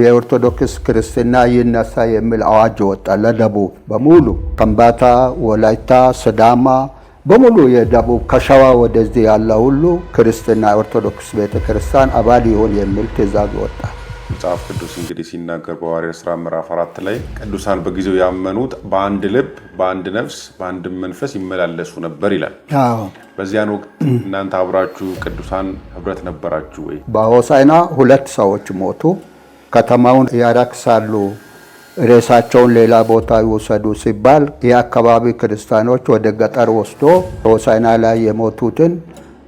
የኦርቶዶክስ ክርስትና ይነሳ የሚል አዋጅ ወጣ ለደቡብ በሙሉ ከምባታ፣ ወላይታ፣ ሲዳማ በሙሉ የደቡብ ከሸዋ ወደዚህ ያለ ሁሉ ክርስትና ኦርቶዶክስ ቤተክርስቲያን አባል ይሁን የሚል ትእዛዝ ወጣ። መጽሐፍ ቅዱስ እንግዲህ ሲናገር በሐዋርያት ሥራ ምዕራፍ 4 ላይ ቅዱሳን በጊዜው ያመኑት በአንድ ልብ፣ በአንድ ነፍስ፣ በአንድ መንፈስ ይመላለሱ ነበር ይላል። በዚያን ወቅት እናንተ አብራችሁ ቅዱሳን ህብረት ነበራችሁ ወይ? በሆሳዕና 2 ሰዎች ሞቱ። ከተማውን ያራክሳሉ፣ ሬሳቸውን ሌላ ቦታ ይወሰዱ ሲባል የአካባቢ ክርስቲያኖች ወደ ገጠር ወስዶ ሆሳዕና ላይ የሞቱትን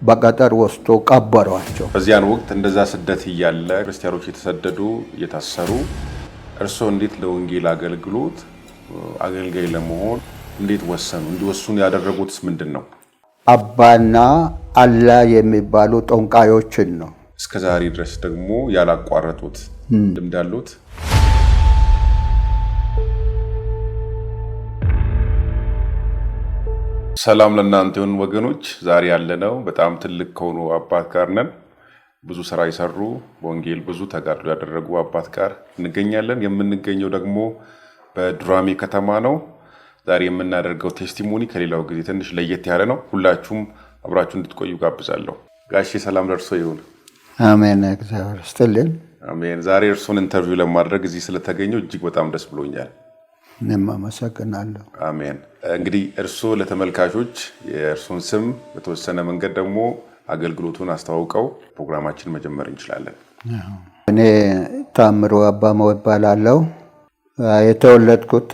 በገጠር ወስዶ ቀበሯቸው። በዚያን ወቅት እንደዛ ስደት እያለ ክርስቲያኖች የተሰደዱ እየታሰሩ እርሶ እንዴት ለወንጌል አገልግሎት አገልጋይ ለመሆን እንዴት ወሰኑ? እንዲወስኑ ያደረጉትስ ምንድን ነው? አባና አላ የሚባሉ ጠንቋዮችን ነው። እስከዛሬ ድረስ ደግሞ ያላቋረጡት ልምድ አሉት? ሰላም ለእናንተ ይሁን ወገኖች። ዛሬ ያለነው በጣም ትልቅ ከሆኑ አባት ጋር ነን። ብዙ ስራ ይሰሩ፣ በወንጌል ብዙ ተጋድሎ ያደረጉ አባት ጋር እንገኛለን። የምንገኘው ደግሞ በዱራሜ ከተማ ነው። ዛሬ የምናደርገው ቴስቲሞኒ ከሌላው ጊዜ ትንሽ ለየት ያለ ነው። ሁላችሁም አብራችሁ እንድትቆዩ ጋብዛለሁ። ጋሼ ሰላም ለእርሶ ይሁን። አሜን። እግዚአብሔር ይስጥልን። አሜን። ዛሬ እርሶን ኢንተርቪው ለማድረግ እዚህ ስለተገኘው እጅግ በጣም ደስ ብሎኛል። እኔም አመሰግናለሁ። አሜን። እንግዲህ እርሶ ለተመልካቾች የእርሶን ስም በተወሰነ መንገድ ደግሞ አገልግሎቱን አስተዋውቀው ፕሮግራማችን መጀመር እንችላለን። እኔ ታምሩ አባሞ እባላለሁ። የተወለድኩት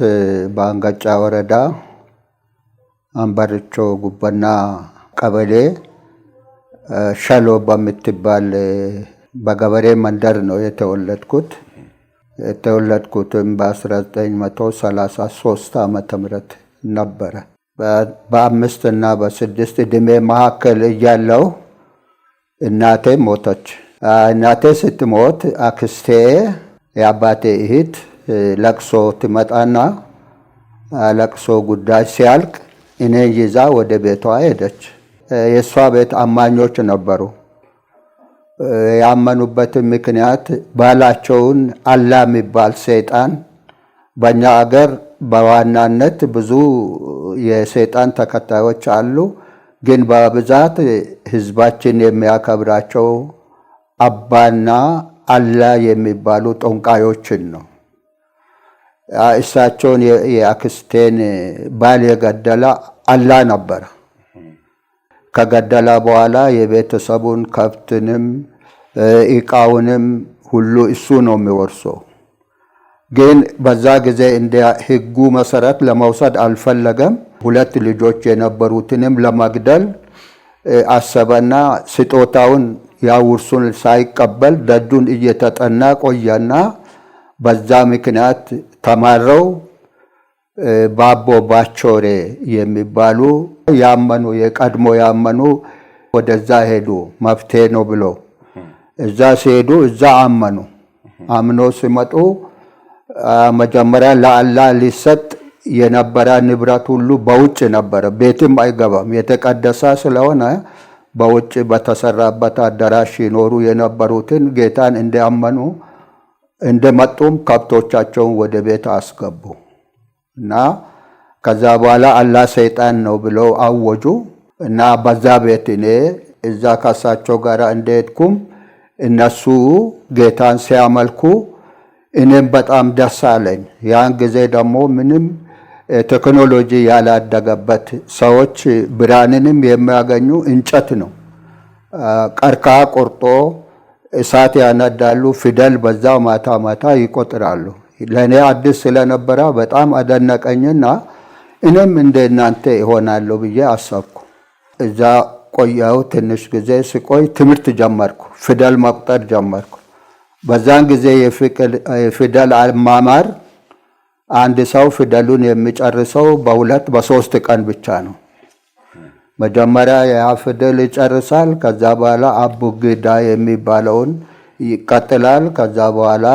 በአንጋጫ ወረዳ አንበርቾ ጉበና ቀበሌ ሸሎ በምትባል በገበሬ መንደር ነው የተወለድኩት። የተወለድኩትም በ1933 ዓመተ ምህረት ነበረ። በ5 እና በ6 ዕድሜ መካከል እያለሁ እናቴ ሞተች። እናቴ ስትሞት አክስቴ የአባቴ እህት ለቅሶ ትመጣና ለቅሶ ጉዳይ ሲያልቅ እኔን ይዛ ወደ ቤቷ ሄደች። የእሷ ቤት አማኞች ነበሩ። ያመኑበት ምክንያት ባላቸውን አላ የሚባል ሰይጣን በእኛ አገር በዋናነት ብዙ የሰይጣን ተከታዮች አሉ፣ ግን በብዛት ህዝባችን የሚያከብራቸው አባና አላ የሚባሉ ጠንቋዮችን ነው። እሳቸውን የአክስቴን ባል የገደለ አላ ነበረ። ከገደላ በኋላ የቤተሰቡን ከብትንም ዕቃውንም ሁሉ እሱ ነው የሚወርሰው። ግን በዛ ጊዜ እንደ ህጉ መሰረት ለመውሰድ አልፈለገም። 2 ልጆች የነበሩትንም ለመግደል አሰበና ስጦታውን ያውርሱን ሳይቀበል ደጁን እየተጠና ቆየና በዛ ምክንያት ተማረው ባቦ ባቾሬ የሚባሉ ያመኑ የቀድሞ ያመኑ ወደዛ ሄዱ። መፍትሄ ነው ብሎ እዛ ሲሄዱ እዛ አምኖ ሲመጡ መጀመሪያ ለአላ ሊሰጥ የነበረ ንብረት ሁሉ በውጭ ነበረ። ቤትም አይገባም። የተቀደሰ ስለሆነ በውጭ በተሰራበት አዳራሽ ይኖሩ የነበሩትን ጌታን እንዲያመኑ እንደመጡም ከብቶቻቸውን ወደ ቤት አስገቡ እና ከዛ በኋላ አላ ሰይጣን ነው ብለው አወጁ እና በዛ ቤት እኔ እዛ ካሳቸው ጋር እንደሄድኩም እነሱ ጌታን ሲያመልኩ እኔም በጣም ደስ አለኝ። ያን ጊዜ ደግሞ ምንም ቴክኖሎጂ ያላደገበት ሰዎች ብርሃንንም የሚያገኙ እንጨት ነው። ቀርከሃ ቆርጦ እሳት ያነዳሉ፣ ፊደል በዛው ማታ ማታ ይቆጥራሉ። ለእኔ አዲስ ስለነበረ በጣም አደነቀኝና እኔም እንደናንተ ይሆናለሁ ብዬ አሰብኩ። እዛ ቆየሁ። ትንሽ ጊዜ ሲቆይ ትምህርት ጀመርኩ፣ ፊደል መቁጠር ጀመርኩ። በዛን ጊዜ የፊደል አማማር አንድ ሰው ፊደሉን የሚጨርሰው በ2 በ3 ቀን ብቻ ነው። መጀመሪያ ያ ፊደል ይጨርሳል። ከዛ በኋላ አቡጊዳ የሚባለውን ይቀጥላል። ከዛ በኋላ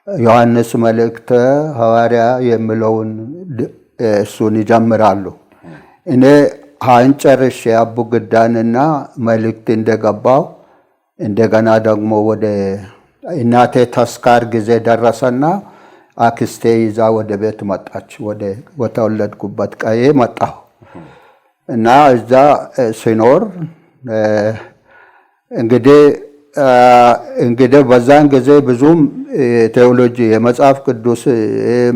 ዮሐንስ መልእክተ ሐዋርያ የሚለውን እሱን ይጀምራሉ። እኔ ጨርሼ አቡጊዳንና መልእክት እንደገባው እንደገና ደግሞ ወደ እናቴ ተስካር ጊዜ ደረሰና አክስቴ ይዛ ወደ ቤት መጣች። ወደ ተወለድኩበት ቀዬ መጣሁ እና እዛ ሲኖር እንግዲህ በዛን ጊዜ ብዙም ቴዎሎጂ የመጽሐፍ ቅዱስ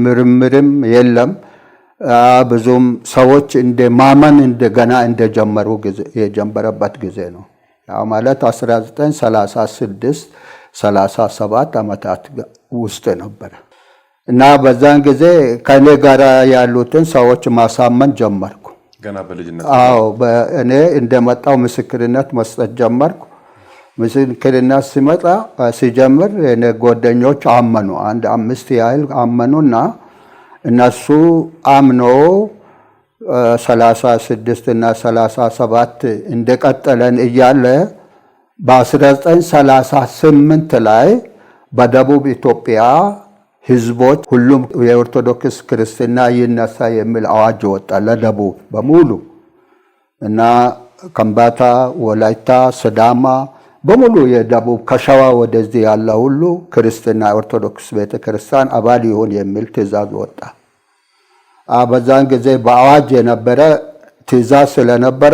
ምርምርም የለም። ብዙም ሰዎች እንደ ማመን እንደገና እንደጀመሩ የጀመረበት ጊዜ ነው። ያው ማለት 1936 37 ዓመታት ውስጥ ነበር እና በዛን ጊዜ ከኔ ጋር ያሉትን ሰዎች ማሳመን ጀመርኩ። ገና በልጅነት? አዎ፣ እኔ እንደመጣው ምስክርነት መስጠት ጀመርኩ። ምስክርነት ሲጀምር የኔ ጓደኞች አመኑ። አንድ 5 ያህል አመኑና እነሱ አምኖ 36 እና 37 እንደቀጠለን እያለ በ1938 ላይ በደቡብ ኢትዮጵያ ህዝቦች ሁሉም የኦርቶዶክስ ክርስትና ይነሳ የሚል አዋጅ ወጣ ለደቡብ በሙሉ እና ከምባታ፣ ወላይታ፣ ሲዳማ በሙሉ የደቡብ ከሸዋ ወደዚህ ያለ ሁሉ ክርስትና ኦርቶዶክስ ቤተክርስቲያን አባል ይሁን የሚል ትእዛዝ ወጣ። በዛን ጊዜ በአዋጅ የነበረ ትእዛዝ ስለነበረ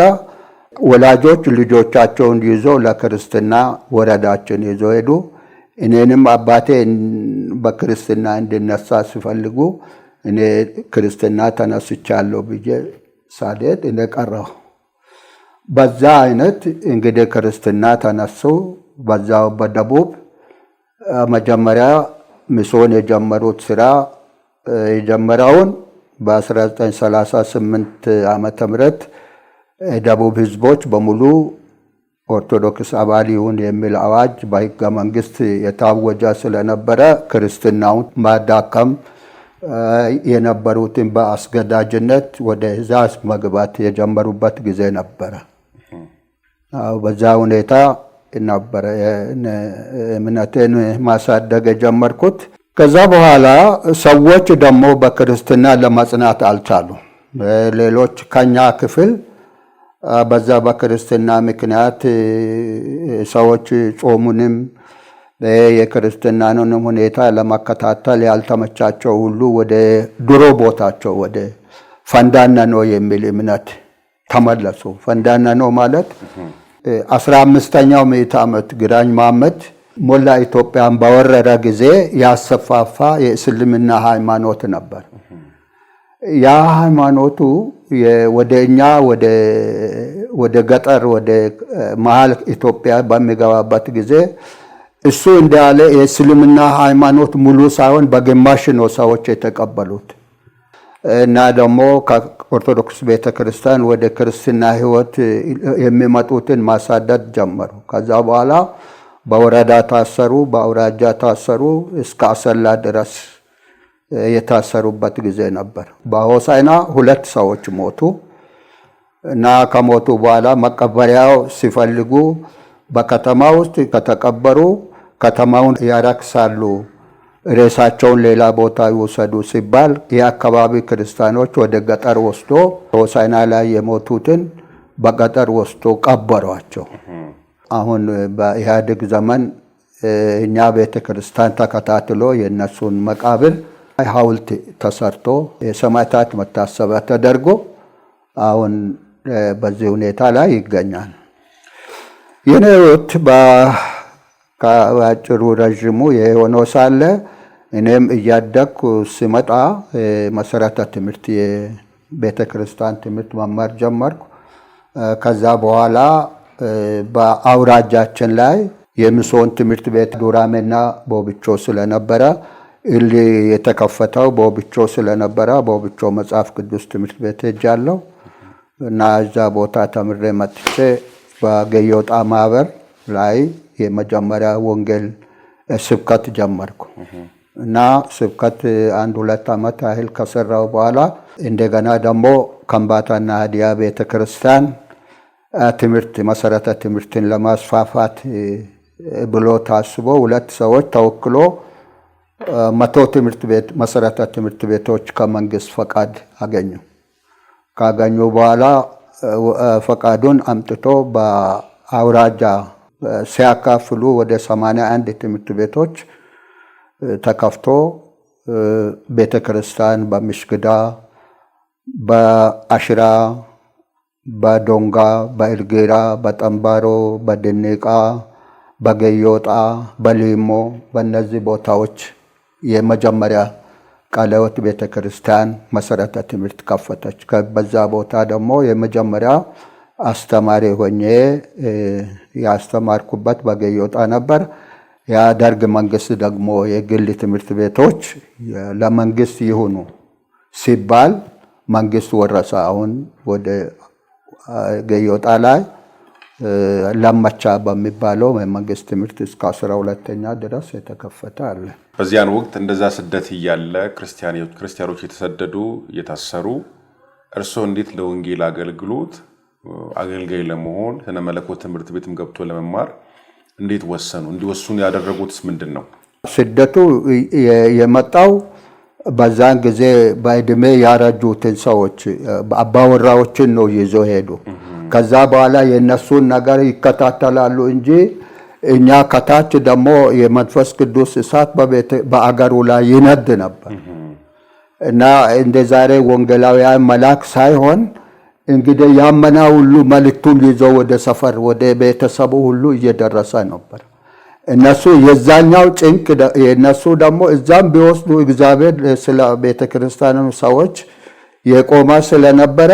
ወላጆች ልጆቻቸውን ይዞ ለክርስትና ወረዳችን ይዞ ሄዱ። እኔንም አባቴ በክርስትና እንድነሳ ሲፈልጉ እኔ ክርስትና ተነስቻለሁ ብዬ ሳልሄድ እኔ ቀረሁ። በዛ አይነት እንግዲህ ክርስትና ተነሱ። በዛው በደቡብ መጀመሪያ ሚስዮን የጀመሩት ስራ የጀመረውን በ1938 ዓመተ ምህረት ደቡብ ህዝቦች በሙሉ ኦርቶዶክስ አባል ይሁን የሚል አዋጅ በሕገ መንግስት የታወጀ ስለነበረ ክርስትናውን ማዳከም የነበሩትን በአስገዳጅነት ወደ ዛስ መግባት የጀመሩበት ጊዜ ነበረ። በዛ ሁኔታ ነበረ እምነቴን ማሳደግ የጀመርኩት። ከዛ በኋላ ሰዎች ደግሞ በክርስትና ለመጽናት አልቻሉም። ሌሎች ከኛ ክፍል በዛ በክርስትና ምክንያት ሰዎች ጾሙንም የክርስትናንም ሁኔታ ለመከታተል ያልተመቻቸው ሁሉ ወደ ድሮ ቦታቸው ወደ ፈንዳነኖ የሚል እምነት ተመለሱ። ፈንዳነኖ ማለት 15ኛው ምዕተ ዓመት ግራኝ መሐመድ ሞላ ኢትዮጵያን በወረረ ጊዜ ያሰፋፋ የእስልምና ሃይማኖት ነበር። ያ ሃይማኖቱ ወደኛ ወደ ገጠር ወደ መሃል ኢትዮጵያ በሚገባበት ጊዜ እሱ እንዳለ የእስልምና ሃይማኖት ሙሉ ሳይሆን በግማሽ ነው ሰዎች የተቀበሉት እና ደግሞ ከኦርቶዶክስ ቤተክርስቲያን ወደ ክርስትና ህይወት የሚመጡትን ማሳደድ ጀመሩ። ከዛ በኋላ በወረዳ ታሰሩ፣ በአውራጃ ታሰሩ፣ እስከ አሰላ ድረስ የታሰሩበት ጊዜ ነበር። በሆሳዕና 2 ሰዎች ሞቱ እና ከሞቱ በኋላ መቀበሪያው ሲፈልጉ በከተማ ውስጥ ከተቀበሩ ከተማውን ያራክሳሉ፣ ሬሳቸውን ሌላ ቦታ ይወሰዱ ሲባል የአካባቢ ክርስቲያኖች ወደ ገጠር ወስዶ ሆሳዕና ላይ የሞቱትን በገጠር ወስዶ ቀበሯቸው። አሁን በኢህአዴግ ዘመን እኛ ቤተክርስቲያን ተከታትሎ የነሱን መቃብር ሐውልት ተሰርቶ የሰማዕታት መታሰቢያ ተደርጎ አሁን በዚህ ሁኔታ ላይ ይገኛል። የኔ ሕይወት በአጭሩ ረዥሙ የሆነው ሳለ እኔም እያደግኩ ሲመጣ መሰረተ ትምህርት የቤተክርስቲያን ትምህርት መማር ጀመርኩ። ከዛ በኋላ በአውራጃችን ላይ የሚስዮን ትምህርት ቤት ዱራሜና ቦብቾ ስለነበረ የተከፈተው ቦብቾ ስለነበረ ቦብቾ መጽሐፍ ቅዱስ ትምህርት ቤት ሄጃለሁ እና እዛ ቦታ ተምሬ መጥቼ በገዮጣ ማህበር ላይ የመጀመሪያ ወንጌል ስብከት ጀመርኩ እና ስብከት 1-2 ዓመት ያህል ከሰራው በኋላ እንደገና ደግሞ ከምባታና ሀዲያ ቤተክርስቲያን ትምህርት መሰረተ ትምህርትን ለማስፋፋት ብሎ ታስቦ 2 ሰዎች ተወክሎ 100 ትምህርት ቤት መሰረተ ትምህርት ቤቶች ከመንግስት ፈቃድ አገኙ። ካገኙ በኋላ ፈቃዱን አምጥቶ በአውራጃ ሲያካፍሉ ወደ 81 ትምህርት ቤቶች ተከፍቶ ቤተክርስቲያን በምሽግዳ፣ በአሽራ፣ በዶንጋ፣ በእልጌራ፣ በጠንባሮ፣ በድንቃ፣ በገዮጣ፣ በሊሞ በእነዚህ ቦታዎች የመጀመሪያ ቃለ ሕይወት ቤተክርስቲያን መሰረተ ትምህርት ከፈተች። በዛ ቦታ ደግሞ የመጀመሪያ አስተማሪ ሆኜ ያስተማርኩበት በገዮጣ ነበር። የደርግ መንግስት ደግሞ የግል ትምህርት ቤቶች ለመንግስት ይሁኑ ሲባል መንግስት ወረሰ። አሁን ወደ ገዮጣ ላይ ለመቻ በሚባለው የመንግስት ትምህርት እስከ 12ኛ ድረስ የተከፈተ አለ። በዚያን ወቅት እንደዛ ስደት እያለ ክርስቲያኖች የተሰደዱ እየታሰሩ እርስዎ እንዴት ለወንጌል አገልግሎት አገልጋይ ለመሆን ስነ መለኮት ትምህርት ቤትም ገብቶ ለመማር እንዴት ወሰኑ? እንዲወስኑ ያደረጉትስ ምንድን ነው? ስደቱ የመጣው በዛን ጊዜ በእድሜ ያረጁትን ሰዎች አባወራዎችን ነው ይዞ ሄዱ። ከዛ በኋላ የነሱን ነገር ይከታተላሉ እንጂ እኛ ከታች ደግሞ የመንፈስ ቅዱስ እሳት በአገሩ ላይ ይነድ ነበር እና እንደ ዛሬ ወንጌላውያን መላክ ሳይሆን እንግዲህ ያመና ሁሉ መልእክቱን ይዞ ወደ ሰፈር ወደ ቤተሰቡ ሁሉ እየደረሰ ነበር። እነሱ የዛኛው ጭንቅ የነሱ ደግሞ እዛም ቢወስዱ እግዚአብሔር ስለ ቤተክርስቲያኑ ሰዎች የቆመ ስለነበረ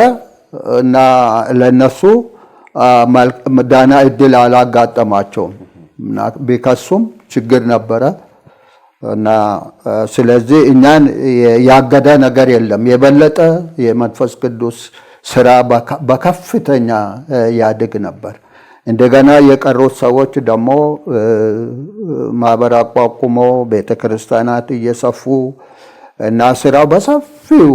እና ለነሱ ዳና እድል አላጋጠማቸውም። ቢከሱም ችግር ነበረ እና ስለዚህ እኛን ያገደ ነገር የለም። የበለጠ የመንፈስ ቅዱስ ስራ በከፍተኛ ያድግ ነበር። እንደገና የቀሩት ሰዎች ደግሞ ማህበር አቋቁሞ ቤተክርስቲያናት እየሰፉ እና ስራው በሰፊው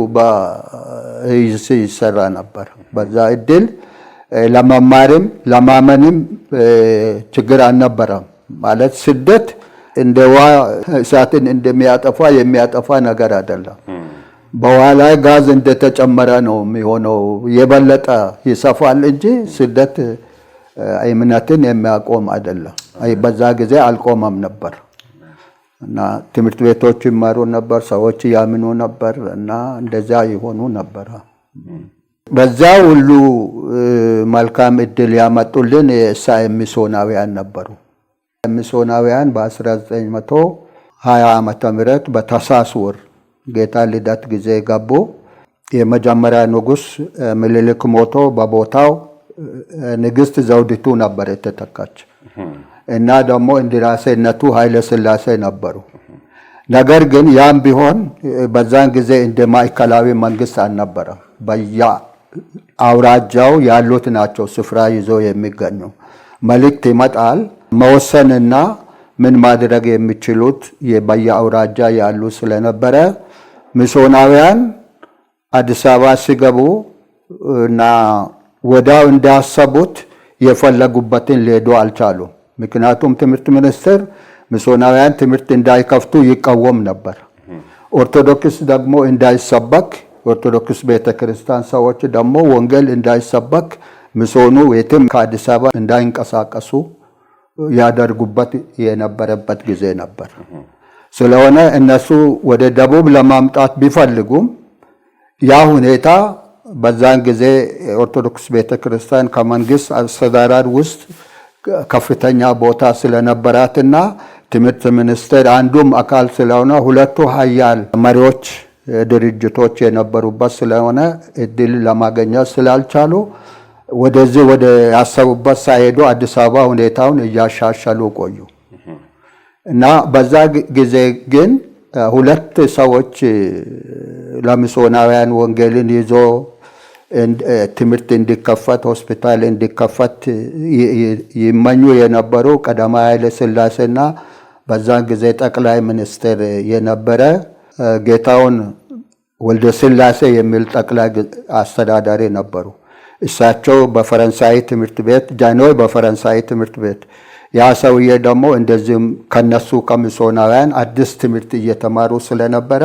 ይሰራ ነበር። በዛ እድል ለመማርም ለማመንም ችግር አልነበረም። ማለት ስደት እንደ ውሃ እሳትን እንደሚያጠፋ የሚያጠፋ ነገር አይደለም። በውሃ ላይ ጋዝ እንደተጨመረ ነው የሚሆነው። የበለጠ ይሰፋል እንጂ ስደት እምነትን የሚያቆም አይደለም። በዛ ጊዜ አልቆመም ነበር እና ትምህርት ቤቶች ይማሩ ነበር፣ ሰዎች ያምኑ ነበር እና እንደዛ ይሆኑ ነበር። በዛ ሁሉ መልካም እድል ያመጡልን የእስራኤል ሚስዮናውያን ነበሩ። ሚስዮናውያን በ1920 ዓመተ ምህረት በታኅሳስ ወር ጌታ ልደት ጊዜ ገቡ። የመጀመሪያ ንጉስ ምኒልክ ሞቶ በቦታው ንግስት ዘውዲቱ ነበር የተተካች እና ደግሞ እንዲራሴነቱ ኃይለ ሥላሴ ነበሩ። ነገር ግን ያም ቢሆን በዛን ጊዜ እንደ ማዕከላዊ መንግስት አልነበረም። በየአውራጃው ያሉት ናቸው ስፍራ ይዞ የሚገኙ። መልእክት ይመጣል። መወሰንና ምን ማድረግ የሚችሉት በየአውራጃ ያሉ ስለነበረ ሚስዮናውያን አዲስ አበባ ሲገቡ እና ወዳው እንዳሰቡት የፈለጉበትን ሊሄዱ አልቻሉም። ምክንያቱም ትምህርት ሚኒስቴር ሚስዮናውያን ትምህርት እንዳይከፍቱ ይቃወም ነበር። ኦርቶዶክስ ደግሞ እንዳይሰበክ፣ ኦርቶዶክስ ቤተክርስቲያን ሰዎች ደግሞ ወንጌል እንዳይሰበክ ሚስዮኑ የትም ከአዲስ አበባ እንዳይንቀሳቀሱ ያደርጉበት የነበረበት ጊዜ ነበር። ስለሆነ እነሱ ወደ ደቡብ ለማምጣት ቢፈልጉም ያ ሁኔታ በዛን ጊዜ ኦርቶዶክስ ቤተክርስቲያን ከመንግስት አስተዳደር ውስጥ ከፍተኛ ቦታ ስለነበራትና ትምህርት ሚኒስቴር አንዱም አካል ስለሆነ ሁለቱ ኃያል መሪዎች ድርጅቶች የነበሩበት ስለሆነ እድል ለማግኘት ስላልቻሉ ወደዚህ ወደ ያሰቡበት ሳይሄዱ አዲስ አበባ ሁኔታውን እያሻሻሉ ቆዩ እና በዛ ጊዜ ግን ሁለት ሰዎች ለሚስዮናውያን ወንጌልን ይዞ ትምህርት እንዲከፈት ሆስፒታል እንዲከፈት ይመኙ የነበሩ ቀዳማዊ ኃይለ ሥላሴና በዛን ጊዜ ጠቅላይ ሚኒስትር የነበረ ጌታውን ወልደ ሥላሴ የሚል ጠቅላይ አስተዳዳሪ ነበሩ። እሳቸው በፈረንሳይ ትምህርት ቤት ጃንሆይ በፈረንሳይ ትምህርት ቤት ያ ሰውዬ ደግሞ እንደዚህም ከነሱ ከሚስዮናውያን አዲስ ትምህርት እየተማሩ ስለነበረ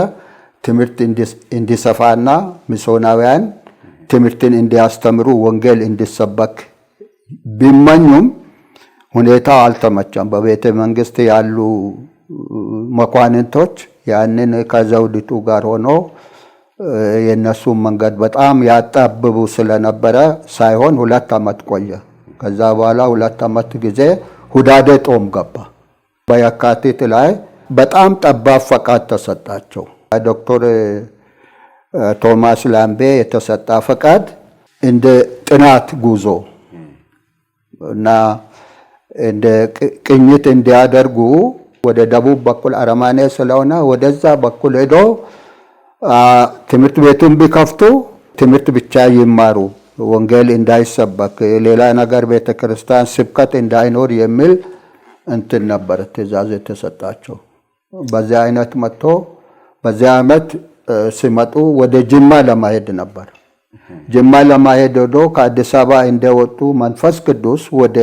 ትምህርት እንዲሰፋና ሚስዮናውያን ትምህርትን እንዲያስተምሩ ወንጌል እንዲሰበክ ቢመኙም ሁኔታው አልተመቸም። በቤተ መንግስት ያሉ መኳንንቶች ያንን ከዘውዲቱ ጋር ሆኖ የነሱን መንገድ በጣም ያጣብቡ ስለነበረ ሳይሆን 2 ዓመት ቆየ። ከዛ በኋላ 2 ዓመት ጊዜ ሁዳዴ ጦም ገባ። በየካቲት ላይ በጣም ጠባብ ፈቃድ ተሰጣቸው። ዶክተር ቶማስ ላምቤ የተሰጣ ፈቃድ እንደ ጥናት ጉዞ እና እንደ ቅኝት እንዲያደርጉ ወደ ደቡብ በኩል አረማኔ ስለሆነ ወደዛ በኩል ሄዶ ትምህርት ቤቱን ቢከፍቱ ትምህርት ብቻ ይማሩ፣ ወንጌል እንዳይሰበክ፣ ሌላ ነገር ቤተክርስቲያን ስብከት እንዳይኖር የሚል እንትን ነበር ትእዛዝ የተሰጣቸው። በዚያ አይነት መጥቶ በዚያ ዓመት ሲመጡ ወደ ጅማ ለማሄድ ነበር። ጅማ ለማሄድ ሄዶ ከአዲስ አበባ እንደወጡ መንፈስ ቅዱስ ወደ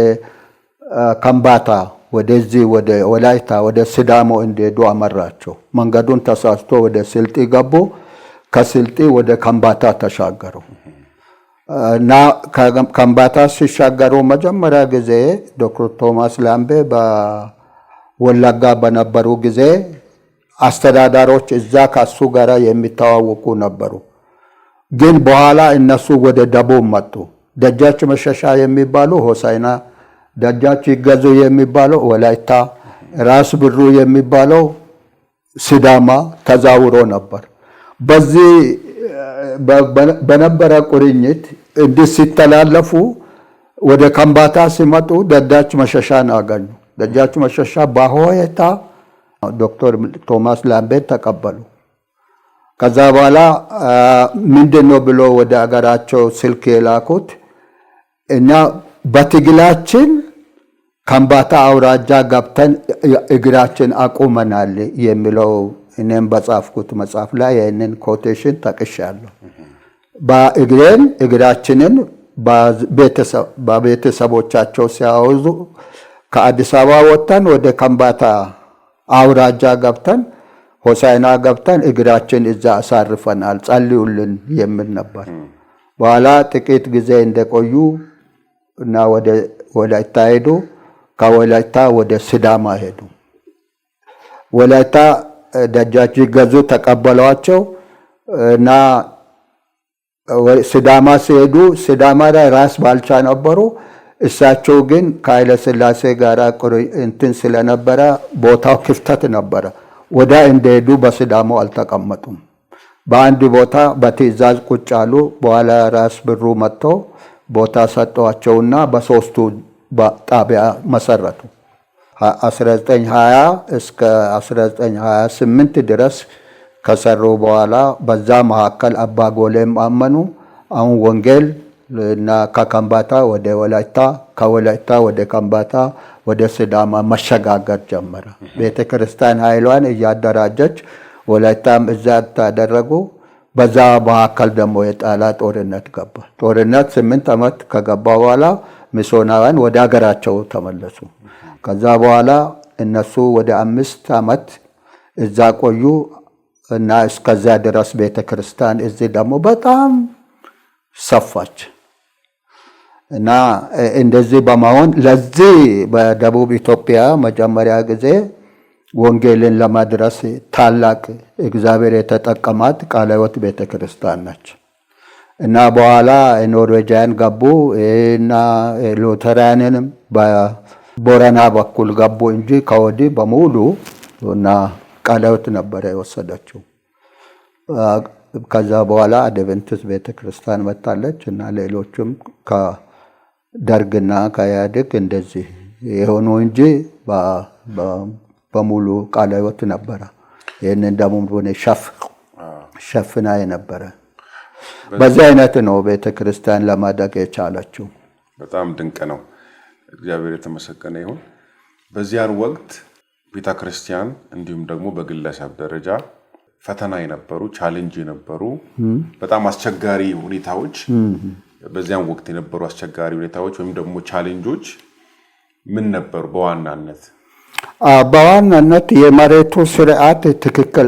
ከምባታ ወደዚህ ወደ ወላይታ ወደ ሲዳሞ እንዲሄዱ አመራቸው። መንገዱን ተሳስቶ ወደ ስልጢ ገቡ። ከስልጢ ወደ ከምባታ ተሻገሩ እና ከምባታ ሲሻገሩ መጀመሪያ ጊዜ ዶክተር ቶማስ ላምቤ በወለጋ በነበሩ ጊዜ አስተዳዳሮች እዛ ከሱ ጋር የሚተዋወቁ ነበሩ። ግን በኋላ እነሱ ወደ ደቡብ መጡ። ደጃች መሸሻ የሚባሉ ሆሳይና፣ ደጃች ይገዙ የሚባለው ወላይታ፣ ራስ ብሩ የሚባለው ሲዳማ ተዛውሮ ነበር። በዚህ በነበረ ቁርኝት እንዲህ ሲተላለፉ ወደ ከምባታ ሲመጡ ደጃች መሸሻን አገኙ። ደጃች መሸሻ በሆሄታ ዶክተር ቶማስ ላምቤን ተቀበሉ። ከዛ በኋላ ምንድነው ብሎ ወደ አገራቸው ስልክ የላኩት እና በትግላችን ከምባታ አውራጃ ገብተን እግራችን አቁመናል የሚለው እኔም በጻፍኩት መጽሐፍ ላይ ይህንን ኮቴሽን ጠቅሻለሁ። እግራችንን በቤተሰቦቻቸው ሲያወዙ ከአዲስ አበባ ወጥተን ወደ ከምባታ አውራጃ ገብተን ሆሳይና ገብተን እግራችን እዛ አሳርፈናል፣ ጸልዩልን የሚል ነበር። በኋላ ጥቂት ጊዜ እንደቆዩ እና ወደ ወላይታ ሄዱ። ከወላይታ ወደ ሲዳማ ሄዱ። ወላይታ ደጃች ይገዙ ተቀበሏቸው እና ሲዳማ ሲሄዱ ሲዳማ ላይ ራስ ባልቻ ነበሩ። እሳቸው ግን ከኃይለ ሥላሴ ጋር እንትን ስለነበረ ቦታው ክፍተት ነበረ። ወዳ እንደሄዱ በሲዳሞ አልተቀመጡም። በአንድ ቦታ በትእዛዝ ቁጭ አሉ። በኋላ ራስ ብሩ መጥቶ ቦታ ሰጠዋቸውና በሶስቱ ጣቢያ መሰረቱ። 1920 እስከ 1928 ድረስ ከሰሩ በኋላ በዛ መካከል አባ ጎሌም አመኑ። አሁን ወንጌል እና ከከምባታ ወደ ወላይታ፣ ከወላይታ ወደ ከምባታ ወደ ሲዳማ መሸጋገር ጀመረ። ቤተክርስቲያን ኃይሏን እያደራጀች ወላይታም እዛ ታደረጉ። በዛ መካከል ደግሞ የጣላ ጦርነት ገባ። ጦርነት 8 ዓመት ከገባ በኋላ ሚስዮናውያን ወደ ሀገራቸው ተመለሱ። ከዛ በኋላ እነሱ ወደ 5 ዓመት እዛ ቆዩ እና እስከዛ ድረስ ቤተክርስቲያን እዚህ ደግሞ በጣም ሰፋች እና እንደዚህ በመሆን ለዚህ በደቡብ ኢትዮጵያ መጀመሪያ ጊዜ ወንጌልን ለማድረስ ታላቅ እግዚአብሔር የተጠቀማት ቃለ ሕይወት ቤተክርስቲያን ነች እና በኋላ ኖርዌጂያን ገቡ እና ሉተራንንም በቦረና በኩል ገቡ እንጂ ከወዲህ በሙሉ እና ቃለ ሕይወት ነበረ የወሰደችው። ከዛ በኋላ አድቬንቲስት ቤተክርስቲያን መጣለች እና ሌሎችም ከደርግና ከኢህአዴግ እንደዚህ የሆኑ እንጂ በሙሉ ቃለ ሕይወት ነበረ። ይህንን ደግሞ ሸፍና የነበረ በዚህ አይነት ነው ቤተክርስቲያን ለማደግ የቻለችው። በጣም ድንቅ ነው። እግዚአብሔር የተመሰገነ ይሁን። በዚያን ወቅት ቤተክርስቲያን እንዲሁም ደግሞ በግለሰብ ደረጃ ፈተና የነበሩ ቻሌንጅ የነበሩ በጣም አስቸጋሪ ሁኔታዎች በዚያን ወቅት የነበሩ አስቸጋሪ ሁኔታዎች ወይም ደግሞ ቻሌንጆች ምን ነበሩ? በዋናነት የመሬቱ ስርዓት ትክክል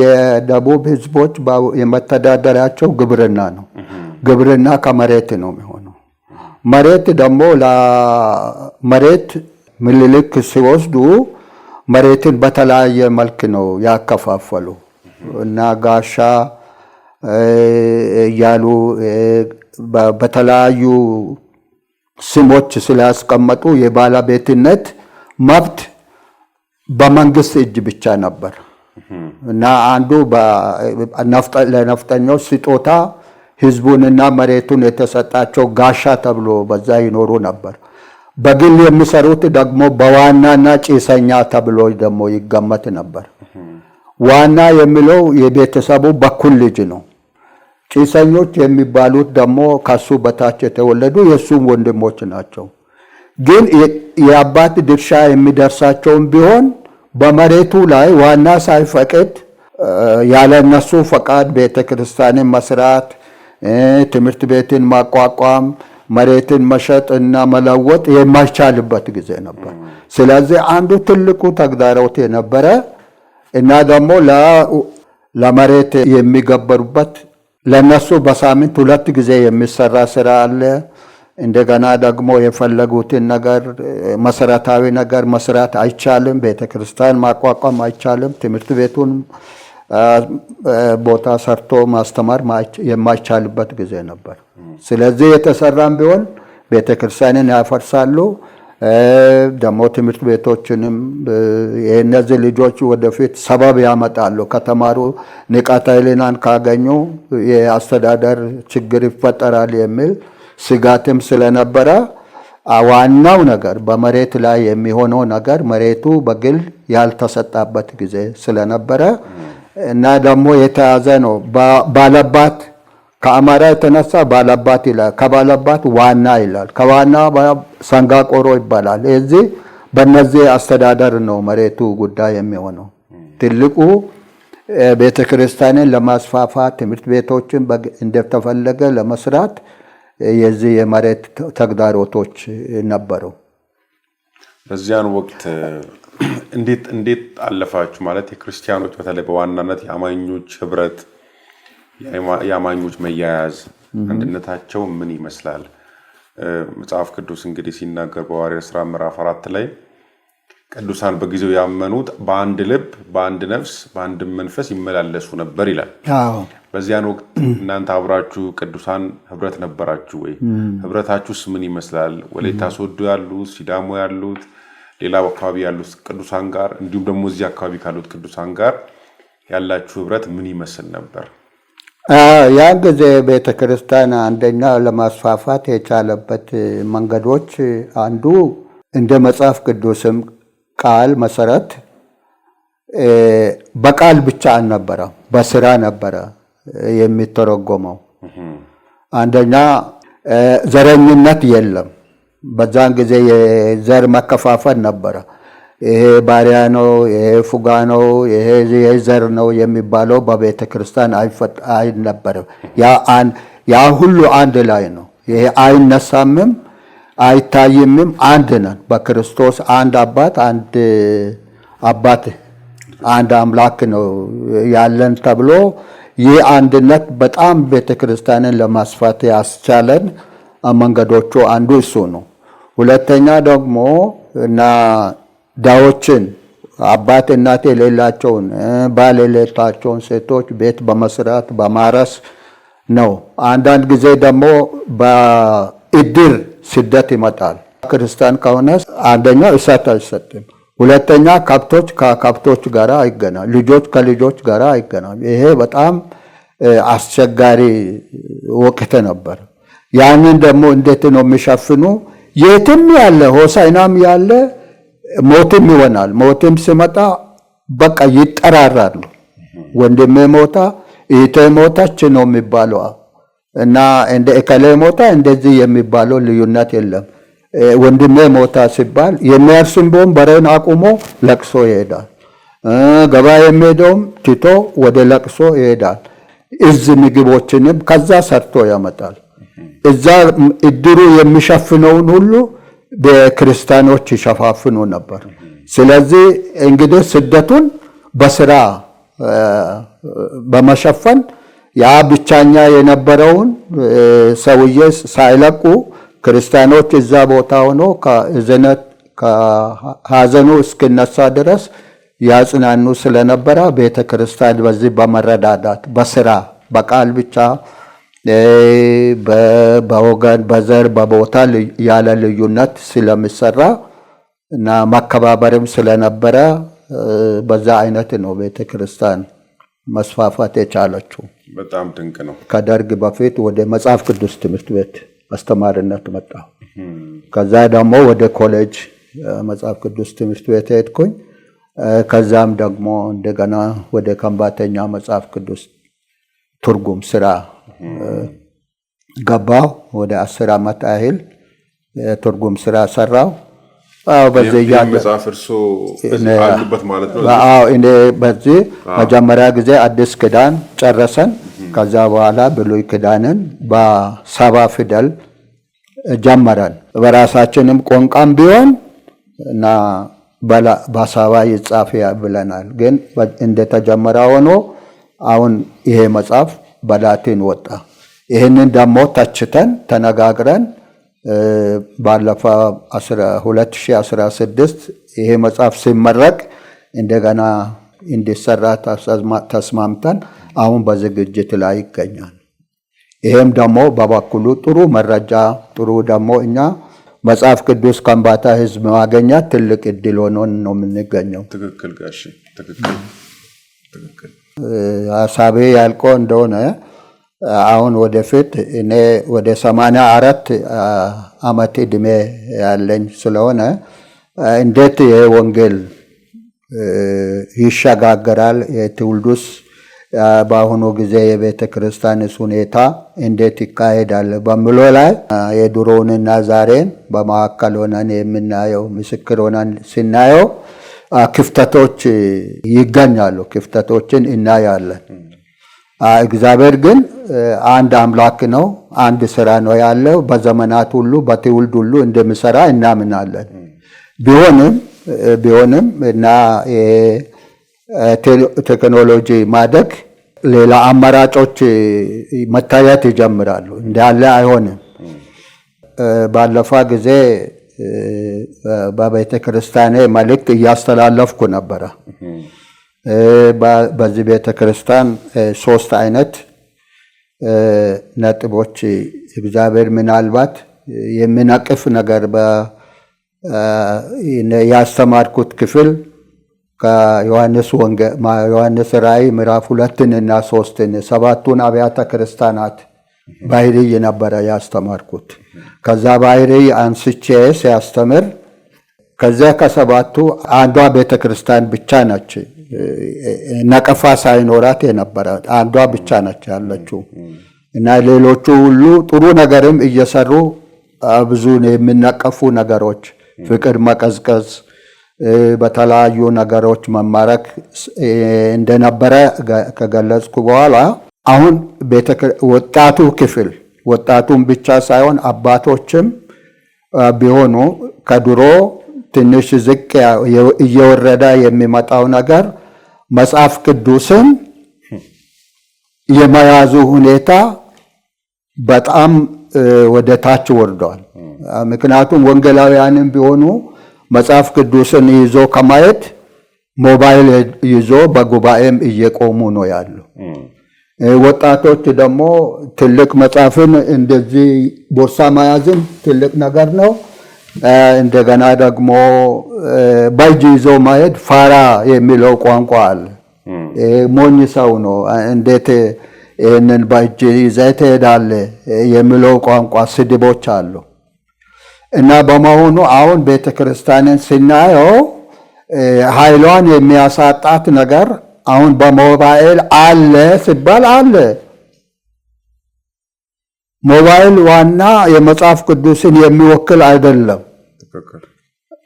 የደቡብ ህዝቦች የመተዳደሪያቸው ግብርና ነው። ግብርና ከመሬት ነው የሚሆነው። መሬት ደግሞ ለመሬት ምኒልክ ሲወስዱ መሬትን በተለያየ መልክ ነው ያከፋፈሉ እና ጋሻ እያሉ በተለያዩ ስሞች ስላስቀመጡ የባለቤትነት መብት በመንግስት እጅ ብቻ ነበር እና አንዱ ለነፍጠኞች ስጦታ ህዝቡንና መሬቱን የተሰጣቸው ጋሻ ተብሎ በዛ ይኖሩ ነበር። በግል የሚሰሩት ደግሞ በዋናና ጭሰኛ ተብሎ ደግሞ ይገመት ነበር። ዋና የሚለው የቤተሰቡ በኩል ልጅ ነው። ጭሰኞች የሚባሉት ደግሞ ከሱ በታች የተወለዱ የሱም ወንድሞች ናቸው። ግን የአባት ድርሻ የሚደርሳቸውም ቢሆን በመሬቱ ላይ ዋና ሳይፈቅድ ያለ እነሱ ፈቃድ ቤተክርስቲያንን መስራት፣ ትምህርት ቤትን ማቋቋም፣ መሬትን መሸጥ እና መለወጥ የማይቻልበት ጊዜ ነበር። ስለዚህ አንዱ ትልቁ ተግዳሮት የነበረ እና ደግሞ ለመሬት የሚገበሩበት ለነሱ በሳምንት 2 ጊዜ የሚሰራ ስራ አለ። እንደገና ደግሞ የፈለጉትን ነገር መሰረታዊ ነገር መስራት አይቻልም። ቤተክርስቲያን ማቋቋም አይቻልም። ትምህርት ቤቱን ቦታ ሰርቶ ማስተማር የማይቻልበት ጊዜ ነበር። ስለዚህ የተሰራም ቢሆን ቤተክርስቲያንን ያፈርሳሉ። ደግሞ ትምህርት ቤቶችንም የእነዚህ ልጆች ወደፊት ሰበብ ያመጣሉ። ከተማሩ ንቃተ ህሊናን ካገኙ የአስተዳደር ችግር ይፈጠራል የሚል ስጋትም ስለነበረ ዋናው ነገር በመሬት ላይ የሚሆነው ነገር መሬቱ በግል ያልተሰጣበት ጊዜ ስለነበረ እና ደግሞ የተያዘ ነው። ባለባት ከአማራ የተነሳ ባለባት ይላል፣ ከባለባት ዋና ይላል፣ ከዋና ሰንጋ ቆሮ ይባላል። እዚህ በእነዚህ አስተዳደር ነው መሬቱ ጉዳይ የሚሆነው። ትልቁ ቤተክርስቲያንን ለማስፋፋት ትምህርት ቤቶችን እንደተፈለገ ለመስራት የዚህ የመሬት ተግዳሮቶች ነበሩ። በዚያን ወቅት እንዴት አለፋችሁ? ማለት የክርስቲያኖች በተለይ በዋናነት የአማኞች ህብረት፣ የአማኞች መያያዝ አንድነታቸው ምን ይመስላል? መጽሐፍ ቅዱስ እንግዲህ ሲናገር በሐዋርያት ሥራ ምዕራፍ 4 ላይ ቅዱሳን በጊዜው ያመኑት በአንድ ልብ፣ በአንድ ነፍስ፣ በአንድ መንፈስ ይመላለሱ ነበር ይላል። በዚያን ወቅት እናንተ አብራችሁ ቅዱሳን ህብረት ነበራችሁ ወይ? ህብረታችሁስ ምን ይመስላል? ወላይታ ሶዶ ያሉት፣ ሲዳሞ ያሉት፣ ሌላ አካባቢ ያሉት ቅዱሳን ጋር እንዲሁም ደግሞ እዚህ አካባቢ ካሉት ቅዱሳን ጋር ያላችሁ ህብረት ምን ይመስል ነበር? ያን ጊዜ ቤተክርስቲያን አንደኛ ለማስፋፋት የቻለበት መንገዶች አንዱ እንደ መጽሐፍ ቅዱስም ቃል መሰረት በቃል ብቻ አልነበረም፣ በስራ ነበረ የሚተረጎመው። አንደኛ ዘረኝነት የለም። በዛን ጊዜ የዘር መከፋፈል ነበረ። ይሄ ባሪያ ነው፣ ይሄ ፉጋ ነው፣ ይሄ ዘር ነው የሚባለው በቤተ ክርስቲያን አይነበርም። ያ ሁሉ አንድ ላይ ነው። ይሄ አይነሳምም አይታይምም። አንድ ነን በክርስቶስ። አንድ አባት አንድ አምላክ ነው ያለን ተብሎ ይህ አንድነት በጣም ቤተክርስቲያንን ለማስፋት ያስቻለን መንገዶቹ አንዱ እሱ ነው። ሁለተኛ ደግሞ እና ዳዎችን አባት እናት የሌላቸውን ባል የሌላቸውን ሴቶች ቤት በመስራት በማረስ ነው። አንዳንድ ጊዜ ደግሞ በእድር ስደት ይመጣል። ክርስቲያን ከሆነ አንደኛ እሳት አይሰጥም፣ ሁለተኛ ከብቶች ከከብቶች ጋር አይገናኙ፣ ልጆች ከልጆች ጋር አይገናኙ። ይሄ በጣም አስቸጋሪ ወቅት ነበር። ያንን ደግሞ እንዴት ነው የሚሸፍኑ? የትም ያለ ሆሳዕናም ያለ ሞትም ይሆናል። ሞትም ሲመጣ በቃ ይጠራራሉ። ወንድሜ ሞታ፣ እህቴ ሞታች ነው የሚባለው እና እንደ እከሌ ሞታ እንደዚህ የሚባለው ልዩነት የለም። ወንድሜ ሞታ ሲባል የሚያርስም ቢሆን በሬን አቁሞ ለቅሶ ይሄዳል። ገባ የሚሄደውም ትቶ ወደ ለቅሶ ይሄዳል። እዝ ምግቦችንም ከዛ ሰርቶ ያመጣል። እዛ እድሩ የሚሸፍነውን ሁሉ በክርስቲያኖች ይሸፋፍኑ ነበር። ስለዚህ እንግዲህ ስደቱን በስራ በመሸፈን ያ ብቻኛ የነበረውን ሰውዬ ሳይለቁ ክርስቲያኖች እዛ ቦታ ሆኖ ከሀዘኑ እስኪነሳ ድረስ ያጽናኑ ስለነበረ ቤተ ክርስቲያን በዚህ በመረዳዳት በስራ በቃል ብቻ በወገን በዘር በቦታ ያለ ልዩነት ስለሚሰራ እና መከባበርም ስለነበረ በዛ አይነት ነው ቤተ ክርስቲያን መስፋፋት የቻለችው። በጣም ድንቅ ነው። ከደርግ በፊት ወደ መጽሐፍ ቅዱስ ትምህርት ቤት አስተማሪነት መጣሁ። ከዛ ደግሞ ወደ ኮሌጅ መጽሐፍ ቅዱስ ትምህርት ቤት ሄድኩኝ። ከዛም ደግሞ እንደገና ወደ ከምባተኛ መጽሐፍ ቅዱስ ትርጉም ስራ ገባሁ። ወደ 10 ዓመት ያህል ትርጉም ስራ ሰራሁ። በዚህ መጽሐፍ እርሶ አሉበት ማለት ነው? እኔ በዚህ መጀመሪያ ጊዜ አዲስ ኪዳን ጨረሰን። ከዛ በኋላ ብሉይ ኪዳንን በ70 ፊደል ጀመረን። በራሳችንም ቋንቋም ቢሆን እና በ70 ይጻፍ ብለናል። ግን እንደተጀመረ ሆኖ አሁን ይሄ መጽሐፍ በላቲን ወጣ። ይህንን ደግሞ ተችተን ተነጋግረን ባለፈው 2016 ይሄ መጽሐፍ ሲመረቅ እንደገና እንዲሰራ ተስማምተን አሁን በዝግጅት ላይ ይገኛል። ይሄም ደግሞ በበኩሉ ጥሩ መረጃ ጥሩ ደግሞ እኛ መጽሐፍ ቅዱስ ከምባታ ህዝብ ማግኘት ትልቅ እድል ሆኖ ነው የምንገኘው። ትክክል ጋሽ፣ ትክክል። ሀሳቤ ያልቆ እንደሆነ አሁን ወደፊት እኔ ወደ 84 ዓመት ዕድሜ ያለኝ ስለሆነ እንዴት የወንጌል ይሸጋገራል የትውልዱስ በአሁኑ ጊዜ የቤተ ክርስቲያንስ ሁኔታ እንዴት ይካሄዳል በሚለው ላይ የድሮውንና ዛሬን በመካከል ሆነን የምናየው ምስክር ሆነን ስናየው ክፍተቶች ይገኛሉ። ክፍተቶችን እናያለን። እግዚአብሔር ግን አንድ አምላክ ነው። አንድ ስራ ነው ያለው። በዘመናት ሁሉ በትውልድ ሁሉ እንደሚሰራ እናምናለን። ቢሆንም እና ቴክኖሎጂ ማደግ ሌላ አማራጮች መታየት ይጀምራሉ። እንዳለ አይሆንም። ባለፈ ጊዜ በቤተ ክርስቲያኔ መልእክት እያስተላለፍኩ ነበረ። በዚህ ቤተ ክርስቲያን 3 አይነት ነጥቦች እግዚአብሔር ምናልባት የሚነቅፍ ነገር ያስተማርኩት ክፍል ከዮሐንስ ራእይ ምዕራፍ 2 እና 3 7ቱን አብያተ ክርስቲያናት ባህርይ ነበረ ያስተማርኩት። ከዛ ባህርይ አንስቼ ሲያስተምር ከዚያ ከ7ቱ አንዷ ቤተ ክርስቲያን ብቻ ነች ነቀፋ ሳይኖራት የነበረ አንዷ ብቻ ነች ያለችው እና ሌሎቹ ሁሉ ጥሩ ነገርም እየሰሩ ብዙ የሚነቀፉ ነገሮች ፍቅር መቀዝቀዝ በተለያዩ ነገሮች መማረክ እንደነበረ ከገለጽኩ በኋላ አሁን ወጣቱ ክፍል ወጣቱም ብቻ ሳይሆን አባቶችም ቢሆኑ ከድሮ ትንሽ ዝቅ እየወረደ የሚመጣው ነገር መጽሐፍ ቅዱስን የመያዙ ሁኔታ በጣም ወደ ታች ወርዷል። ምክንያቱም ወንጌላውያንም ቢሆኑ መጽሐፍ ቅዱስን ይዞ ከማየት ሞባይል ይዞ በጉባኤም እየቆሙ ነው ያሉ። ወጣቶች ደግሞ ትልቅ መጽሐፍን እንደዚህ ቦርሳ መያዝም ትልቅ ነገር ነው። እንደገና ደግሞ በእጅ ይዞ ማየት ፋራ የሚለው ቋንቋ አለ። ሞኝ ሰው ነው እንዴት ይህንን በእጅ ይዘህ ትሄዳለህ የሚለው ቋንቋ ስድቦች አሉ። እና በመሆኑ አሁን ቤተ ክርስቲያንን ስናየው ኃይሏን የሚያሳጣት ነገር አሁን በሞባይል አለ ሲባል አለ። ሞባይል ዋና የመጽሐፍ ቅዱስን የሚወክል አይደለም።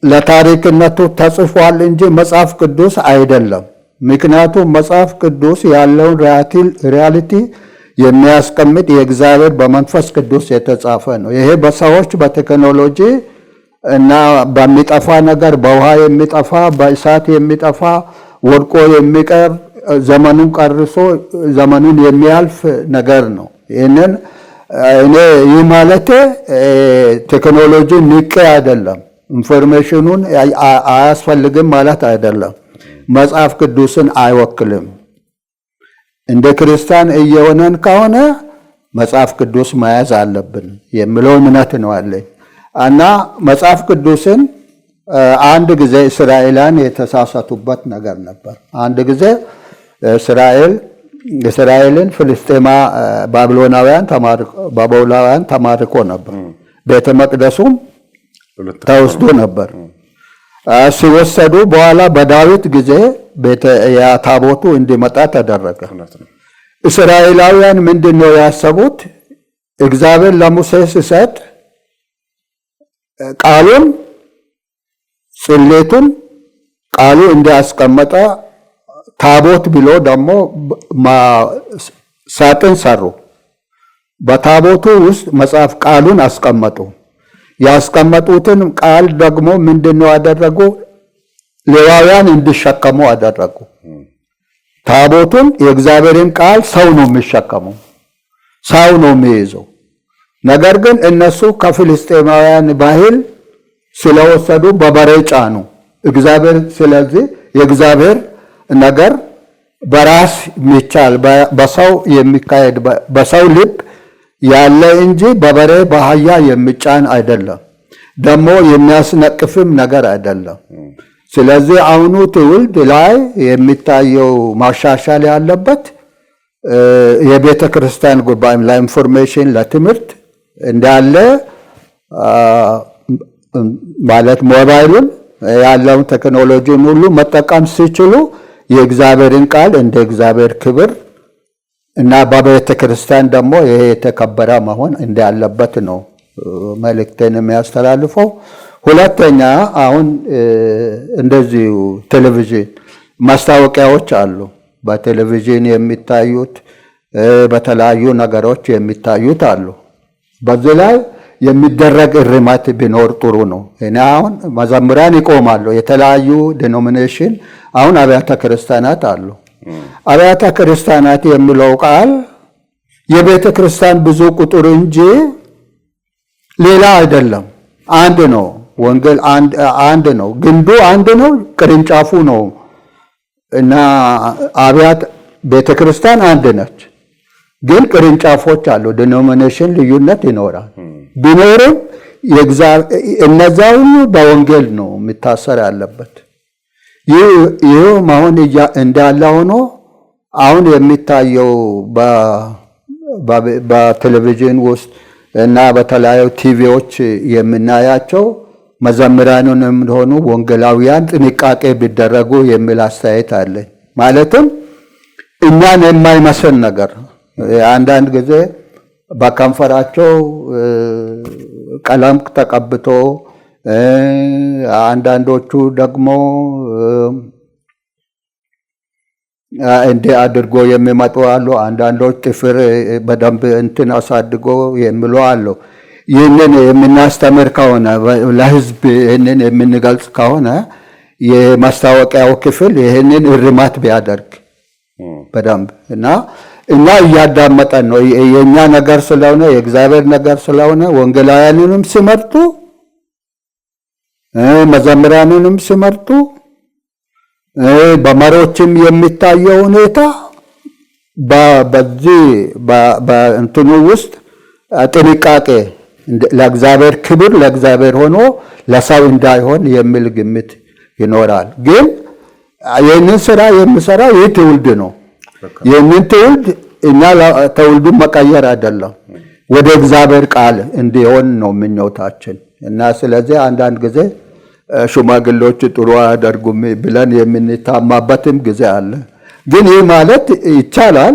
ለታሪክነቱ ተጽፏል እንጂ መጽሐፍ ቅዱስ አይደለም። ምክንያቱም መጽሐፍ ቅዱስ ያለውን ሪያሊቲ የሚያስቀምጥ የእግዚአብሔር በመንፈስ ቅዱስ የተጻፈ ነው። ይሄ በሰዎች በቴክኖሎጂ እና በሚጠፋ ነገር በውሃ የሚጠፋ በእሳት የሚጠፋ ወድቆ የሚቀር ዘመኑን ቀርሶ ዘመኑን የሚያልፍ ነገር ነው። ይህ ማለት ቴክኖሎጂ ንቄ አይደለም። ኢንፎርሜሽኑን አያስፈልግም ማለት አይደለም። መጽሐፍ ቅዱስን አይወክልም። እንደ ክርስቲያን እየሆነን ከሆነ መጽሐፍ ቅዱስ መያዝ አለብን የሚለው እምነት ነው አለኝ እና መጽሐፍ ቅዱስን አንድ ጊዜ እስራኤላን የተሳሳቱበት ነገር ነበር። አንድ ጊዜ እስራኤልን ፍልስጤማ ባቢሎናውያን ተማርኮ ነበር። ቤተ መቅደሱም ተወስዶ ነበር። ሲወሰዱ በኋላ በዳዊት ጊዜ ታቦቱ እንዲመጣ ተደረገ። እስራኤላውያን ምንድነው ያሰቡት? እግዚአብሔር ለሙሴ ሲሰጥ ቃሉን ጽሌቱን ቃሉ እንዲያስቀመጠ ታቦት ብሎ ደግሞ ሳጥን ሰሩ። በታቦቱ ውስጥ መጽሐፍ ቃሉን አስቀመጡ። ያስቀመጡትን ቃል ደግሞ ምንድነው አደረጉ? ሌዋውያን እንዲሸከሙ አደረጉ። ታቦቱን የእግዚአብሔርን ቃል ሰው ነው የሚሸከመው፣ ሰው ነው የሚይዘው። ነገር ግን እነሱ ከፍልስጤማውያን ባህል ስለወሰዱ በበሬ ጫኑ። ስለዚህ የእግዚአብሔር ነገር በራስ የሚቻል በሰው የሚካሄድ በሰው ልብ ያለ እንጂ በበሬ በአህያ የሚጫን አይደለም፣ ደግሞ የሚያስነቅፍም ነገር አይደለም። ስለዚህ አሁኑ ትውልድ ላይ የሚታየው ማሻሻል ያለበት የቤተ ክርስቲያን ጉባኤ ለኢንፎርሜሽን ለትምህርት እንዳለ ማለት ሞባይሉን ያለውን ቴክኖሎጂን ሁሉ መጠቀም ሲችሉ የእግዚአብሔርን ቃል እንደ እግዚአብሔር ክብር እና በቤተ ክርስቲያን ደግሞ ይሄ የተከበረ መሆን እንዳለበት ነው መልእክቴን የሚያስተላልፈው። ሁለተኛ አሁን እንደዚሁ ቴሌቪዥን ማስታወቂያዎች አሉ። በቴሌቪዥን የሚታዩት በተለያዩ ነገሮች የሚታዩት አሉ። በዚህ ላይ የሚደረግ እርማት ቢኖር ጥሩ ነው። እኔ አሁን መዘምራን ይቆማሉ። የተለያዩ ዲኖሚኔሽን አሁን አብያተ ክርስቲያናት አሉ። አብያተ ክርስቲያናት የሚለው ቃል የቤተ ክርስቲያን ብዙ ቁጥር እንጂ ሌላ አይደለም። አንድ ነው። ወንጌል አንድ ነው። ግንዱ አንድ ነው። ቅርንጫፉ ነው እና አብያተ ቤተ ክርስቲያን አንድ ነች። ግን ቅርንጫፎች አሉ። ዲኖሚኔሽን ልዩነት ይኖራል። ቢኖርም እነዛ ሁሉ በወንጌል ነው የሚታሰር ያለበት። ይህ አሁን እንዳለ ሆኖ አሁን የሚታየው በቴሌቪዥን ውስጥ እና በተለያዩ ቲቪዎች የምናያቸው መዘምራኑንም ሆኑ ወንጌላውያን ጥንቃቄ ቢደረጉ የሚል አስተያየት አለኝ። ማለትም እኛን የማይመስል ነገር አንዳንድ ጊዜ በከንፈራቸው ቀለም ተቀብቶ አንዳንዶቹ ደግሞ እንዲህ አድርጎ የሚመጡ አሉ። አንዳንዶች ጥፍር በደንብ እንትን አሳድጎ የሚሉ አሉ። ይህንን የምናስተምር ከሆነ ለሕዝብ ይህንን የምንገልጽ ከሆነ የማስታወቂያው ክፍል ይህንን እርማት ቢያደርግ በደንብ እና እኛ እያዳመጠን ነው። የእኛ ነገር ስለሆነ የእግዚአብሔር ነገር ስለሆነ ወንጌላውያንንም ሲመርጡ መዘምራንንም ሲመርጡ በመሪዎችም የሚታየው ሁኔታ በዚህ በእንትኑ ውስጥ ጥንቃቄ ለእግዚአብሔር ክብር ለእግዚአብሔር ሆኖ ለሰው እንዳይሆን የሚል ግምት ይኖራል። ግን ይህንን ስራ የሚሰራው ይህ ትውልድ ነው። ይህንን ትውልድ እኛ ትውልዱን መቀየር አይደለም፣ ወደ እግዚአብሔር ቃል እንዲሆን ነው ምኞታችን እና ስለዚህ አንዳንድ ጊዜ ሽማግሌዎች ጥሩ አያደርጉም ብለን የምንታማበትም ጊዜ አለ። ግን ይህ ማለት ይቻላል።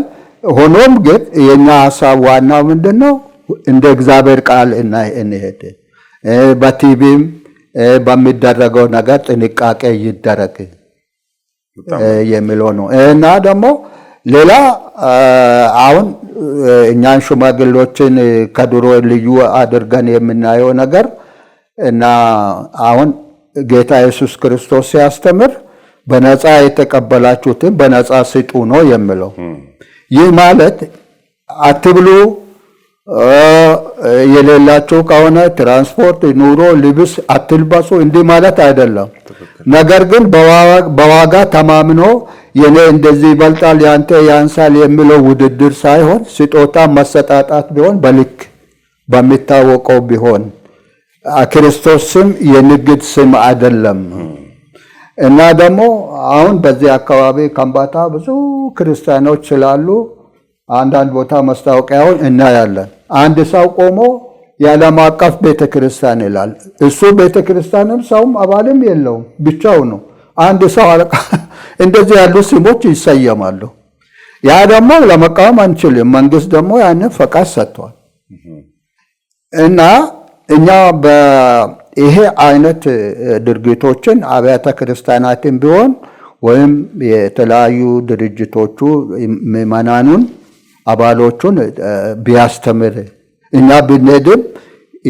ሆኖም ግን የኛ ሀሳብ ዋናው ምንድነው? እንደ እግዚአብሔር ቃል እንሄድ። በቲቪም በሚደረገው ነገር ጥንቃቄ ይደረግ የሚለው ነው እና ደግሞ ሌላ አሁን እኛን ሽማግሌዎችን ከድሮ ልዩ አድርገን የምናየው ነገር እና አሁን ጌታ ኢየሱስ ክርስቶስ ሲያስተምር በነፃ የተቀበላችሁትን በነፃ ስጡ ነው የሚለው። ይህ ማለት አትብሉ፣ የሌላቸው ከሆነ ትራንስፖርት፣ ኑሮ፣ ልብስ አትልበሱ እንዲህ ማለት አይደለም። ነገር ግን በዋጋ ተማምኖ የኔ እንደዚህ ይበልጣል ያንተ ያንሳል የሚለው ውድድር ሳይሆን ስጦታ መሰጣጣት ቢሆን በልክ በሚታወቀው ቢሆን ክርስቶስ ስም የንግድ ስም አይደለም። እና ደግሞ አሁን በዚህ አካባቢ ከምባታ ብዙ ክርስቲያኖች ስላሉ አንዳንድ ቦታ ማስታወቂያውን እናያለን። አንድ ሰው ቆሞ የዓለም አቀፍ ቤተክርስቲያን ይላል። እሱ ቤተክርስቲያንም ሰውም አባልም የለውም፣ ብቻው ነው። አንድ ሰው አለቃ እንደዚህ ያሉ ስሞች ይሰየማሉ። ያ ደግሞ ለመቃወም አንችልም። መንግስት ደግሞ ያንን ፈቃድ ሰጥቷል። እና እኛ በይሄ አይነት ድርጊቶችን አብያተ ክርስቲያናትን ቢሆን ወይም የተለያዩ ድርጅቶቹ ምዕመናኑን አባሎቹን ቢያስተምር እኛ ብንሄድም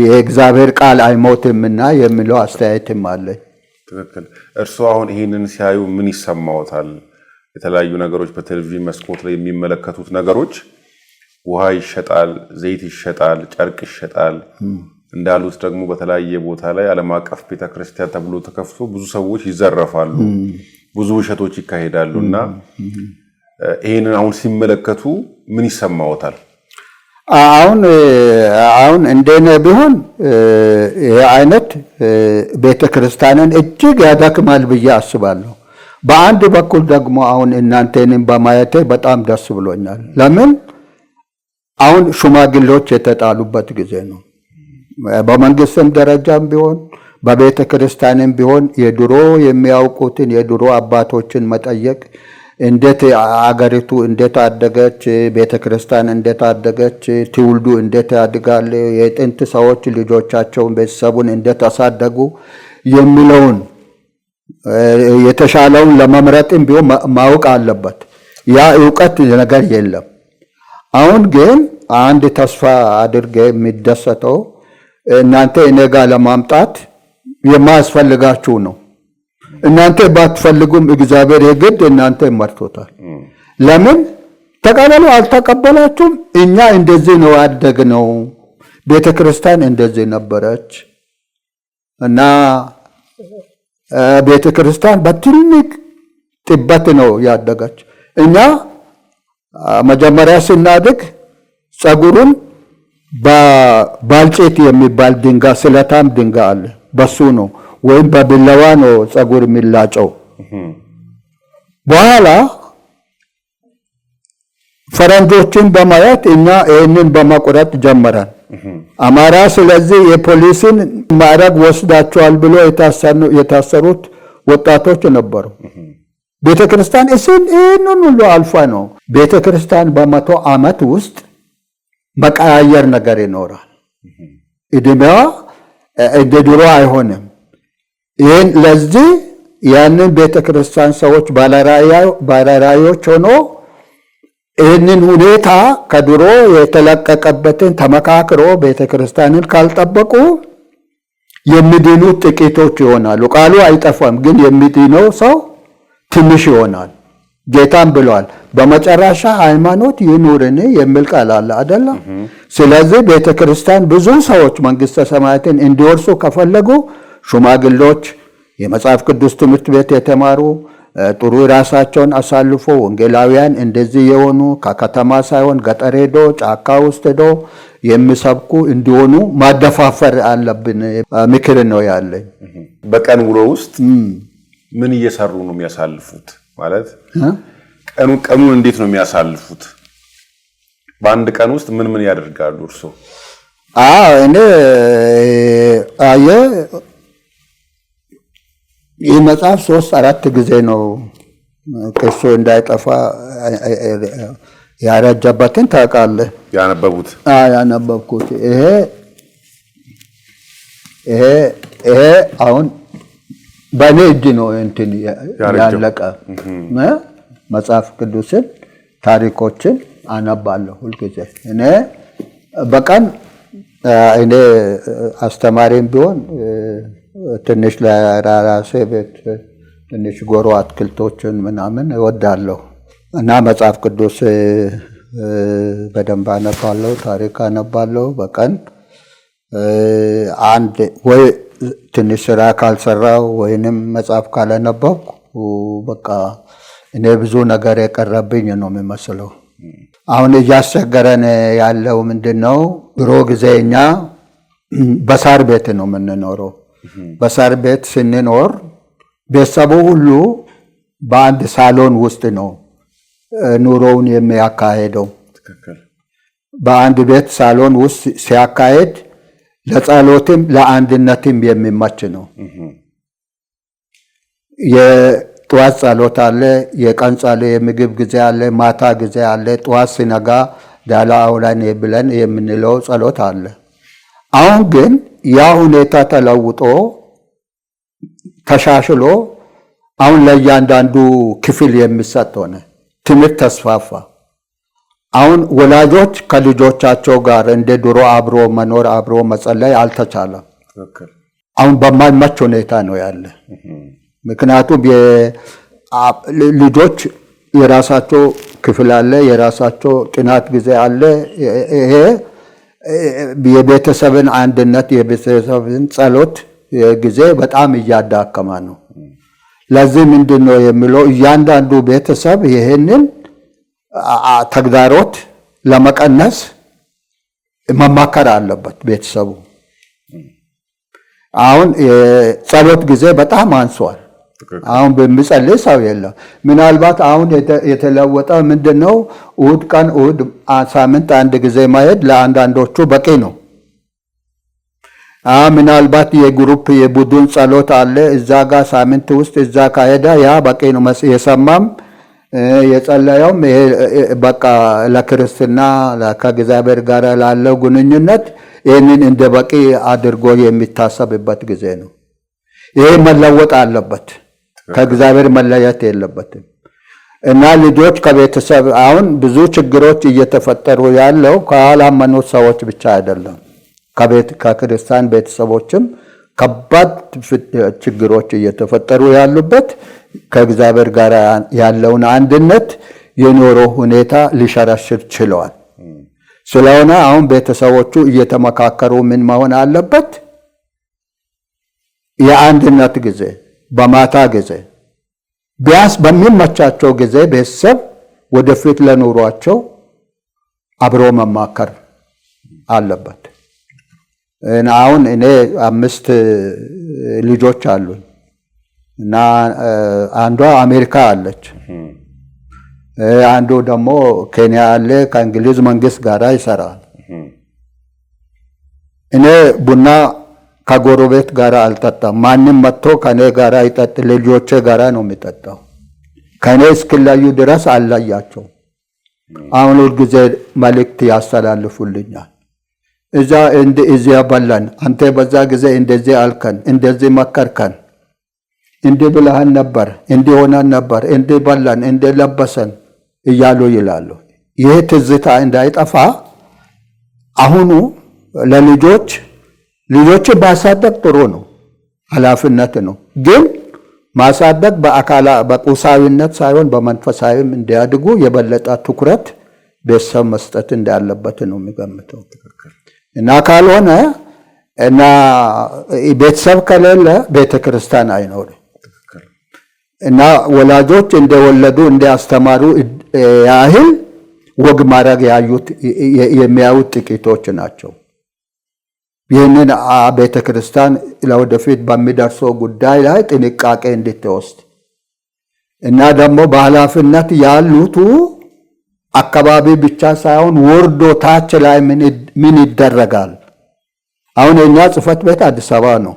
የእግዚአብሔር ቃል አይሞትምና የሚለው አስተያየትም አለኝ። ትክክል። እርስዎ አሁን ይህንን ሲያዩ ምን ይሰማዎታል? የተለያዩ ነገሮች በቴሌቪዥን መስኮት ላይ የሚመለከቱት ነገሮች ውሃ ይሸጣል፣ ዘይት ይሸጣል፣ ጨርቅ ይሸጣል። እንዳሉት ደግሞ በተለያየ ቦታ ላይ ዓለም አቀፍ ቤተክርስቲያን ተብሎ ተከፍቶ ብዙ ሰዎች ይዘረፋሉ፣ ብዙ ውሸቶች ይካሄዳሉ እና ይህንን አሁን ሲመለከቱ ምን ይሰማዎታል? አሁን እንደኔ ቢሆን ይሄ አይነት ቤተክርስቲያንን እጅግ ያዳክማል ብዬ አስባለሁ። በአንድ በኩል ደግሞ አሁን እናንተንም በማየቴ በጣም ደስ ብሎኛል። ለምን አሁን ሽማግሌዎች የተጣሉበት ጊዜ ነው። በመንግስትም ደረጃም ቢሆን በቤተ ክርስቲያንም ቢሆን የድሮ የሚያውቁትን የድሮ አባቶችን መጠየቅ፣ እንዴት አገሪቱ እንዴት አደገች፣ ቤተ ክርስቲያን እንዴት አደገች፣ ትውልዱ እንዴት ያድጋል፣ የጥንት ሰዎች ልጆቻቸውን ቤተሰቡን እንዴት አሳደጉ የሚለውን የተሻለውን ለመምረጥም ቢሆን ማወቅ አለበት። ያ ዕውቀት ነገር የለም። አሁን ግን አንድ ተስፋ አድርጌ የሚደሰተው እናንተ እኔ ጋር ለማምጣት የማያስፈልጋችሁ ነው። እናንተ ባትፈልጉም እግዚአብሔር የግድ እናንተ መርቶታል። ለምን ተቀበሉ አልተቀበላችሁም፣ እኛ እንደዚህ ነው ያደግነው፣ ቤተክርስቲያን እንደዚህ ነበረች እና ቤተክርስቲያን በትልቅ ጥበት ነው ያደገች። እኛ መጀመሪያ ስናድግ ጸጉሩን በባልጬት የሚባል ድንጋይ ስለታም ድንጋይ አለ፣ በሱ ነው ወይም በቢላዋ ነው ጸጉር የሚላጨው። በኋላ ፈረንጆችን በማየት እኛ ይህንን በመቁረጥ ጀመረን። አማራ ስለዚህ የፖሊስን ማዕረግ ወስዳቸዋል ብሎ የታሰሩት ወጣቶች ነበሩ። ቤተክርስቲያን ይህንን ሁሉ አልፋ ነው። ቤተክርስቲያን በመቶ ዓመት ውስጥ መቀያየር ነገር ይኖራል። እድሜዋ እንደ ድሮ አይሆንም። ይህን ለዚህ ያንን ቤተክርስቲያን ሰዎች ባለራዕዮች ሆኖ ይህንን ሁኔታ ከድሮ የተለቀቀበትን ተመካክሮ ቤተክርስቲያንን ካልጠበቁ የሚድኑት ጥቂቶች ይሆናሉ። ቃሉ አይጠፋም፣ ግን የሚድነው ሰው ትንሽ ይሆናል። ጌታም ብሏል በመጨረሻ ሃይማኖት ይኑርን የሚል ቃል አለ አይደለም? ስለዚህ ቤተክርስቲያን ብዙ ሰዎች መንግስተ ሰማያትን እንዲወርሱ ከፈለጉ ሽማግሌዎች፣ የመጽሐፍ ቅዱስ ትምህርት ቤት የተማሩ ጥሩ ራሳቸውን አሳልፎ ወንጌላውያን እንደዚህ የሆኑ ከከተማ ሳይሆን ገጠር ሄዶ ጫካ ውስጥ ሄዶ የሚሰብኩ እንዲሆኑ ማደፋፈር አለብን። ምክር ነው ያለኝ። በቀን ውሎ ውስጥ ምን እየሰሩ ነው የሚያሳልፉት? ማለት ቀኑን እንዴት ነው የሚያሳልፉት? በአንድ ቀን ውስጥ ምን ያደርጋሉ እርሶ? እኔ ይህ መጽሐፍ 3-4 ጊዜ ነው ቅርሱ እንዳይጠፋ ያረጀበትን ታውቃለህ? ያነበቡት? ያነበብኩት ይሄ አሁን በእኔ እጅ ነው እንትን ያለቀ። መጽሐፍ ቅዱስን ታሪኮችን አነባለሁ ሁልጊዜ። እኔ በቀን እኔ አስተማሪም ቢሆን ትንሽ ለራሴ ቤት ትንሽ ጎሮ አትክልቶችን ምናምን እወዳለሁ እና መጽሐፍ ቅዱስ በደንብ አነባለሁ፣ ታሪክ አነባለሁ። በቀን አንድ ወይ ትንሽ ስራ ካልሰራው ወይንም መጽሐፍ ካላነበብኩ በቃ እኔ ብዙ ነገር የቀረብኝ ነው የሚመስለው። አሁን እያስቸገረን ያለው ምንድነው? ድሮ ጊዜ እኛ በሳር ቤት ነው የምንኖረው። በሳር ቤት ስንኖር ቤተሰቡ ሁሉ በአንድ ሳሎን ውስጥ ነው ኑሮውን የሚያካሄደው። በአንድ ቤት ሳሎን ውስጥ ሲያካሄድ ለጸሎትም ለአንድነትም የሚመች ነው። የጠዋት ጸሎት አለ፣ የቀን ጸሎት፣ የምግብ ጊዜ አለ፣ ማታ ጊዜ አለ። ጠዋት ሲነጋ ዳላ አውላን ብለን የምንለው ጸሎት አለ። አሁን ግን ያ ሁኔታ ተለውጦ ተሻሽሎ አሁን ለእያንዳንዱ ክፍል የሚሰጥ ሆነ። ትምህርት ተስፋፋ። አሁን ወላጆች ከልጆቻቸው ጋር እንደ ድሮ አብሮ መኖር አብሮ መጸለይ አልተቻለም። አሁን በማይመች ሁኔታ ነው ያለ። ምክንያቱም ልጆች የራሳቸው ክፍል አለ፣ የራሳቸው ጥናት ጊዜ አለ። ይሄ የቤተሰብን አንድነት የቤተሰብን ጸሎት ጊዜ በጣም እያዳከማ ነው። ለዚህ ምንድነው የሚለው እያንዳንዱ ቤተሰብ ይሄንን ተግዳሮት ለመቀነስ መማከር አለበት። ቤተሰቡ አሁን የጸሎት ጊዜ በጣም አንሷል። አሁን በሚጸልይ ሰው የለም። ምናልባት አሁን የተለወጠ ምንድነው? እሑድ ቀን እሑድ ሳምንት አንድ ጊዜ ማሄድ ለአንዳንዶቹ በቂ ነው። ምናልባት የግሩፕ የቡድን ጸሎት አለ እዛ ጋር ሳምንት ውስጥ እዛ ካሄደ ያ በቂ ነው። የሰማም የጸለየውም በቃ ለክርስትና ከእግዚአብሔር ጋር ላለው ግንኙነት ይህንን እንደ በቂ አድርጎ የሚታሰብበት ጊዜ ነው። ይሄ መለወጥ አለበት። ከእግዚአብሔር መለየት የለበትም። እና ልጆች ከቤተሰብ አሁን ብዙ ችግሮች እየተፈጠሩ ያለው ካላመኑት ሰዎች ብቻ አይደለም። ከክርስቲያን ቤተሰቦችም ከባድ ችግሮች እየተፈጠሩ ያሉበት ከእግዚአብሔር ጋር ያለውን አንድነት የኖረው ሁኔታ ሊሸረሽር ችለዋል። ስለሆነ አሁን ቤተሰቦቹ እየተመካከሩ ምን መሆን አለበት? የአንድነት ጊዜ በማታ ጊዜ ቢያንስ በሚመቻቸው ጊዜ ቤተሰብ ወደፊት ለኑሯቸው አብሮ መማከር አለበት። አሁን እኔ 5 ልጆች አሉኝ እና አንዷ አሜሪካ አለች፣ አንዱ ደግሞ ኬንያ አለ፣ ከእንግሊዝ መንግስት ጋር ይሰራል። እኔ ቡና ከጎረቤት ጋር አልጠጣም። ማንም መጥቶ ከኔ ጋር ይጠጥ ልጆቼ ጋር ነው የሚጠጣው። ከኔ እስክለዩ ድረስ አላያቸው። አሁን ሁልጊዜ መልእክት ያስተላልፉልኛል። እዚያ በላን፣ አንተ በዛ ጊዜ እንደዚህ አልከን፣ እንደዚህ መከርከን፣ እንዲህ ብለህን ነበር፣ እንዲህ ሆነን ነበር፣ እንዲህ በላን፣ እንዲህ ለበሰን እያሉ ይላሉ። ይህ ትዝታ እንዳይጠፋ አሁኑ ለልጆች ማሳደግ ጥሩ ነው፣ ኃላፊነት ነው። ግን ማሳደግ በቁሳዊነት ሳይሆን በመንፈሳዊም እንዲያድጉ የበለጠ ትኩረት ቤተሰብ መስጠት እንዳለበት ነው የሚገምተው። እና ካልሆነ እና ቤተሰብ ከሌለ ቤተክርስቲያን አይኖርም። እና ወላጆች እንደወለዱ እንዲያስተማሩ ያህል ወግ ማድረግ የሚያዩት ጥቂቶች ናቸው። ይህንን ቤተክርስቲያን ለወደፊት በሚደርሰው ጉዳይ ላይ ጥንቃቄ እንድትወስድ እና ደግሞ በኃላፊነት ያሉቱ አካባቢ ብቻ ሳይሆን ወርዶ ታች ላይ ምን ይደረጋል? አሁን የኛ ጽሕፈት ቤት አዲስ አበባ ነው።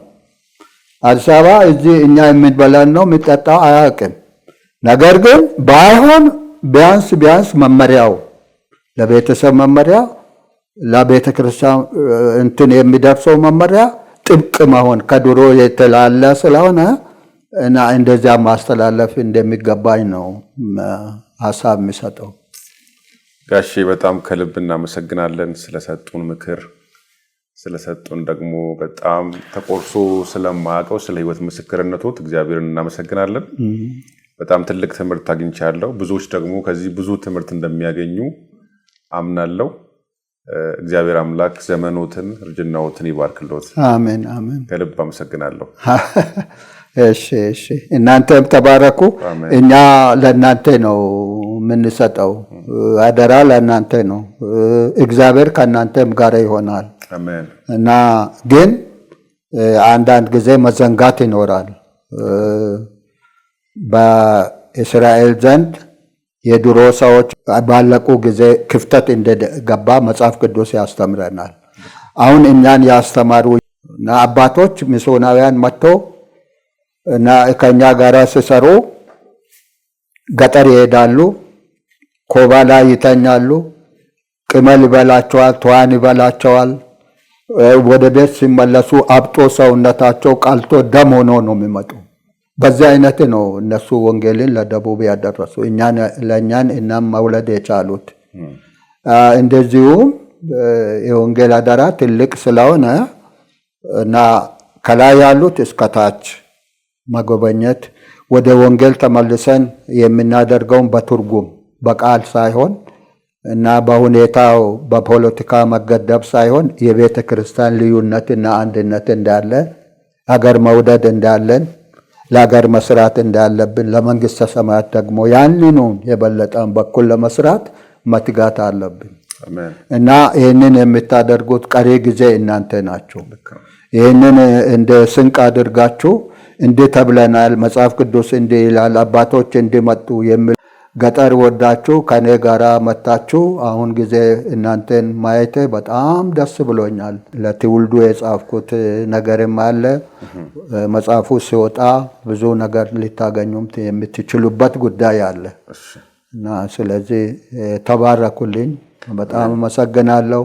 አዲስ አበባ እዚህ እኛ የምንበላን ነው የሚጠጣው አያውቅም። ነገር ግን ባይሆን ቢያንስ መመሪያው ለቤተሰብ መመሪያ ለቤተ ክርስቲያን እንትን የሚደርሰው መመሪያ ጥብቅ መሆን ከድሮ የተላለ ስለሆነ እና እንደዚያ ማስተላለፍ እንደሚገባኝ ነው ሀሳብ የሚሰጠው። ጋሼ በጣም ከልብ እናመሰግናለን ስለሰጡን ምክር፣ ስለሰጡን ደግሞ በጣም ተቆርሶ ስለማያውቀው ስለ ህይወት ምስክርነቶት እግዚአብሔርን እናመሰግናለን። በጣም ትልቅ ትምህርት አግኝቻለሁ። ብዙዎች ደግሞ ከዚህ ብዙ ትምህርት እንደሚያገኙ አምናለሁ። እግዚአብሔር አምላክ ዘመኖትን እርጅናዎትን ይባርክልዎት። አሜን አሜን። ከልብ አመሰግናለሁ። እሺ እናንተም ተባረኩ። እኛ ለእናንተ ነው የምንሰጠው፣ አደራ ለእናንተ ነው። እግዚአብሔር ከእናንተም ጋር ይሆናል። አሜን። እና ግን አንዳንድ ጊዜ መዘንጋት ይኖራል። በእስራኤል ዘንድ የድሮ ሰዎች ባለቁ ጊዜ ክፍተት እንደገባ መጽሐፍ ቅዱስ ያስተምረናል። አሁን እኛን ያስተማሩ እና አባቶች ሚስዮናውያን መጥተው እና ከኛ ጋር ሲሰሩ ገጠር ይሄዳሉ፣ ኮባ ላይ ይተኛሉ፣ ቅመል ይበላቸዋል፣ ተዋን ይበላቸዋል። ወደ ቤት ሲመለሱ አብጦ ሰውነታቸው ቀልቶ ደም ሆኖ ነው የሚመጡ። በዚህ አይነት ነው እነሱ ወንጌልን ለደቡብ ያደረሱ ለእኛን እናም መውለድ የቻሉት። እንደዚሁም የወንጌል አደራ ትልቅ ስለሆነ እና ከላይ ያሉት እስከታች መጎበኘት፣ ወደ ወንጌል ተመልሰን የምናደርገውን በትርጉም በቃል ሳይሆን እና በሁኔታው በፖለቲካ መገደብ ሳይሆን የቤተ ክርስቲያን ልዩነትና አንድነት እንዳለ፣ ሀገር መውደድ እንዳለን፣ ለሀገር መስራት እንዳለብን፣ ለመንግስተ ሰማያት ደግሞ ያንኑ የበለጠን በኩል ለመስራት መትጋት አለብን እና ይህንን የምታደርጉት ቀሪ ጊዜ እናንተ ናችሁ። ይህንን እንደ ስንቅ አድርጋችሁ እንዲህ ተብለናል፣ መጽሐፍ ቅዱስ እንዲህ ይላል፣ አባቶች እንዲመጡ የሚል ገጠር ወዳችሁ ከኔ ጋራ መታችሁ አሁን ጊዜ እናንተን ማየቴ በጣም ደስ ብሎኛል። ለትውልዱ የጻፍኩት ነገርም አለ። መጽሐፉ ሲወጣ ብዙ ነገር ልታገኙም የምትችሉበት ጉዳይ አለ እና ስለዚህ ተባረኩልኝ። በጣም አመሰግናለሁ።